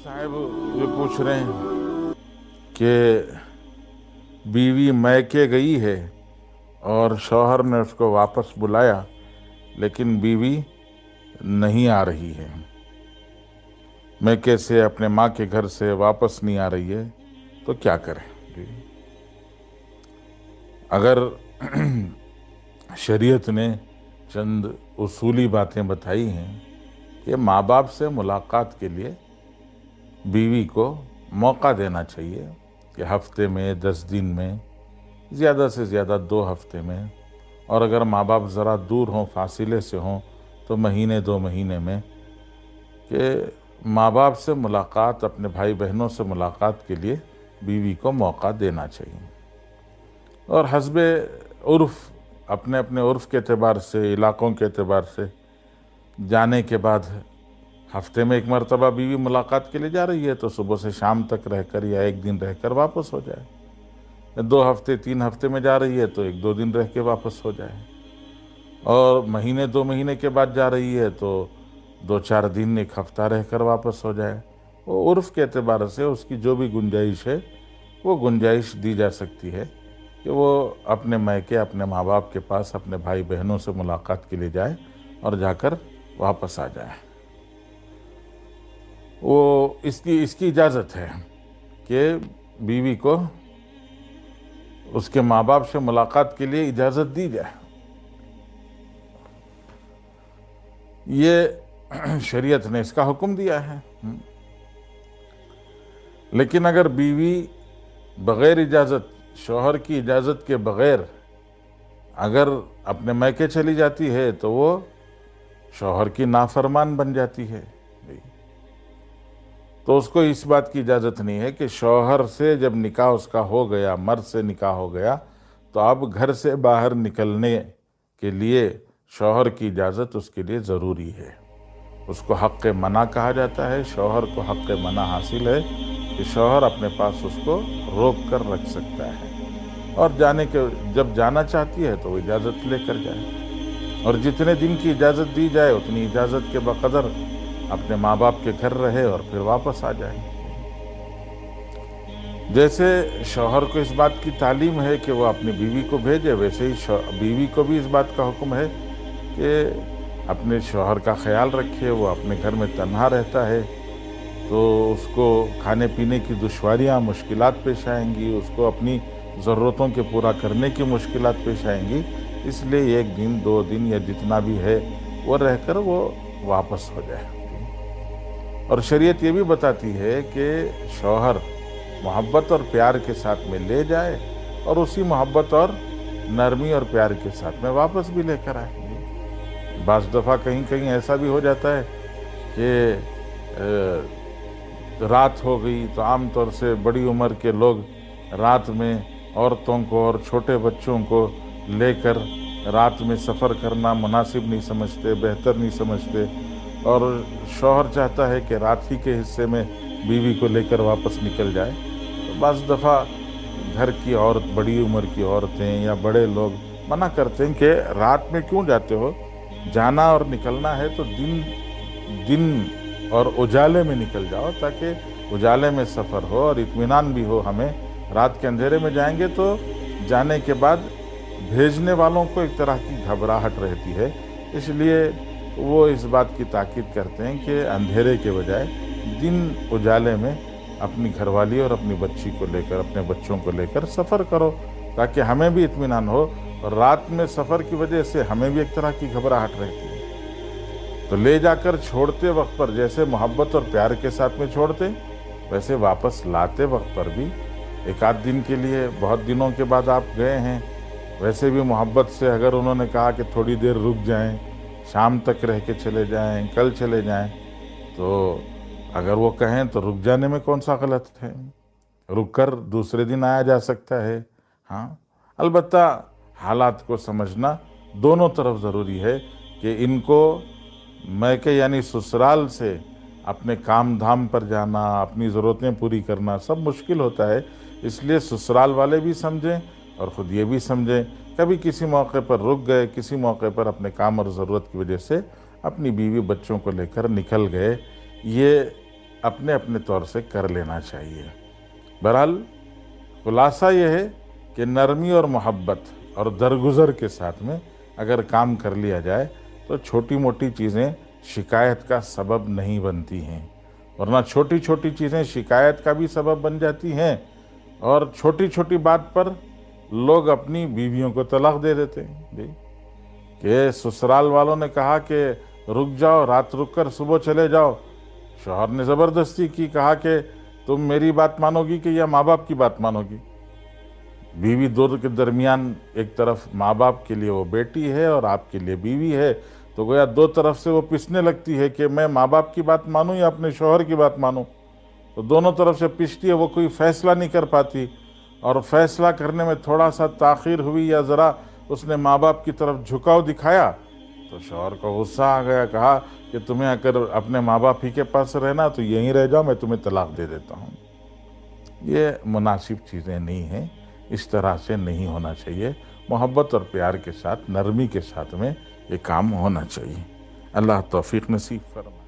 साहब ये पूछ रहे हैं कि बीवी मैके गई है और शौहर ने उसको वापस बुलाया, लेकिन बीवी नहीं आ रही है। मैके से, अपने माँ के घर से वापस नहीं आ रही है, तो क्या करें? अगर शरीयत ने चंद उसूली बातें बताई हैं कि माँ बाप से मुलाकात के लिए बीवी को मौका देना चाहिए कि हफ्ते में, 10 दिन में, ज़्यादा से ज़्यादा 2 हफ्ते में, और अगर माँ बाप ज़रा दूर हों, फासिले से हों, तो महीने 2 महीने में, कि माँ बाप से मुलाकात, अपने भाई बहनों से मुलाकात के लिए बीवी को मौका देना चाहिए। और हस्बे उर्फ़, अपने अपने उर्फ़ के एतबार से, इलाक़ों के एतबार से जाने के बाद हफ्ते में 1 मरतबा बीवी मुलाकात के लिए जा रही है तो सुबह से शाम तक रहकर या 1 दिन रहकर वापस हो जाए। 2 हफ्ते 3 हफ्ते में जा रही है तो 1-2 दिन रह के वापस हो जाए। और महीने 2 महीने के बाद जा रही है तो 2-4 दिन, 1 हफ्ता रहकर वापस हो जाए। वो उर्फ़ के एतबार से उसकी जो भी गुंजाइश है, वो गुंजाइश दी जा सकती है कि वो अपने मायके, अपने माँ बाप के पास, अपने भाई बहनों से मुलाकात के लिए जाए और जाकर वापस आ जाए। वो इसकी इजाज़त है कि बीवी को उसके माँ बाप से मुलाकात के लिए इजाज़त दी जाए। ये शरीयत ने इसका हुक्म दिया है। लेकिन अगर बीवी बग़ैर इजाज़त, शौहर की इजाज़त के बग़ैर अगर अपने मैके चली जाती है तो वो शौहर की नाफरमान बन जाती है। तो उसको इस बात की इजाज़त नहीं है कि शौहर से जब निकाह उसका हो गया, मर्द से निकाह हो गया, तो अब घर से बाहर निकलने के लिए शौहर की इजाज़त उसके लिए ज़रूरी है। उसको हक़ मना कहा जाता है। शौहर को हक़ मना हासिल है कि शौहर अपने पास उसको रोक कर रख सकता है, और जब जाना चाहती है तो वो इजाज़त लेकर जाए, और जितने दिन की इजाज़त दी जाए उतनी इजाज़त के बक़दर अपने माँ बाप के घर रहे और फिर वापस आ जाए। जैसे शौहर को इस बात की तालीम है कि वो अपनी बीवी को भेजे, वैसे ही बीवी को भी इस बात का हुक्म है कि अपने शौहर का ख्याल रखे। वो अपने घर में तन्हा रहता है तो उसको खाने पीने की दुश्वारियाँ, मुश्किलात पेश आएंगी, उसको अपनी ज़रूरतों के पूरा करने की मुश्किलात पेश आएंगी। इसलिए 1 दिन, 2 दिन या जितना भी है वो रहकर वो वापस हो जाए। और शरीयत ये भी बताती है कि शौहर मोहब्बत और प्यार के साथ में ले जाए और उसी मोहब्बत और नरमी और प्यार के साथ में वापस भी लेकर आए। बाज़ दफ़ा कहीं कहीं ऐसा भी हो जाता है कि रात हो गई तो आम तौर से बड़ी उम्र के लोग रात में औरतों को और छोटे बच्चों को लेकर रात में सफ़र करना मुनासिब नहीं समझते, बेहतर नहीं समझते, और शौहर चाहता है कि रात ही के हिस्से में बीवी को लेकर वापस निकल जाए। तो बाज़ दफ़ा घर की औरत, बड़ी उम्र की औरतें या बड़े लोग मना करते हैं कि रात में क्यों जाते हो, जाना और निकलना है तो दिन और उजाले में निकल जाओ, ताकि उजाले में सफ़र हो और इत्मीनान भी हो हमें। रात के अंधेरे में जाएंगे तो जाने के बाद भेजने वालों को एक तरह की घबराहट रहती है, इसलिए वो इस बात की ताकीद करते हैं कि अंधेरे के बजाय दिन उजाले में अपनी घरवाली और अपनी बच्ची को लेकर, अपने बच्चों को लेकर सफ़र करो, ताकि हमें भी इत्मीनान हो। और रात में सफ़र की वजह से हमें भी एक तरह की घबराहट रहती है। तो ले जाकर छोड़ते वक्त पर जैसे मोहब्बत और प्यार के साथ में छोड़ते, वैसे वापस लाते वक्त पर भी 1 आध दिन के लिए, बहुत दिनों के बाद आप गए हैं, वैसे भी मोहब्बत से अगर उन्होंने कहा कि थोड़ी देर रुक जाएं, शाम तक रह के चले जाएं, कल चले जाएं, तो अगर वो कहें तो रुक जाने में कौन सा गलत है। रुक कर दूसरे दिन आया जा सकता है। हाँ, अलबत्ता हालात को समझना दोनों तरफ ज़रूरी है कि इनको मैके यानी ससुराल से अपने काम धाम पर जाना, अपनी ज़रूरतें पूरी करना सब मुश्किल होता है। इसलिए ससुराल वाले भी समझें और ख़ुद ये भी समझें, कभी किसी मौके पर रुक गए, किसी मौके पर अपने काम और ज़रूरत की वजह से अपनी बीवी बच्चों को लेकर निकल गए, ये اپنے اپنے طور سے کر لینا چاہیے۔ بہرحال خلاصہ یہ ہے کہ نرمی اور محبت اور درگزر کے ساتھ میں اگر کام کر لیا جائے تو چھوٹی موٹی چیزیں شکایت کا سبب نہیں بنتی ہیں، ورنہ چھوٹی چھوٹی چیزیں شکایت کا بھی سبب بن جاتی ہیں، اور چھوٹی چھوٹی بات پر لوگ اپنی بیویوں کو طلاق دے دیتے ہیں۔ جی کہ سسرال والوں نے کہا کہ رک جاؤ، رات رک کر صبح چلے جاؤ، شوہر نے زبردستی کی، کہا کہ تم میری بات مانو گی کہ یا ماں باپ کی بات مانو گی؟ بیوی دونوں کے درمیان ایک طرف ماں باپ کے لیے وہ بیٹی ہے اور آپ کے لیے بیوی ہے، تو گویا دو طرف سے وہ پسنے لگتی ہے کہ میں ماں باپ کی بات مانوں یا اپنے شوہر کی بات مانوں، تو دونوں طرف سے پستی ہے، وہ کوئی فیصلہ نہیں کر پاتی، اور فیصلہ کرنے میں تھوڑا سا تاخیر ہوئی یا ذرا اس نے ماں باپ کی طرف جھکاؤ دکھایا تو شوہر کو غصہ آ گیا، کہا کہ تمہیں اگر اپنے ماں باپ ہی کے پاس رہنا تو یہیں رہ جاؤ، میں تمہیں طلاق دے دیتا ہوں۔ یہ مناسب چیزیں نہیں ہیں، اس طرح سے نہیں ہونا چاہیے، محبت اور پیار کے ساتھ، نرمی کے ساتھ میں یہ کام ہونا چاہیے۔ اللہ توفیق نصیب فرمائے۔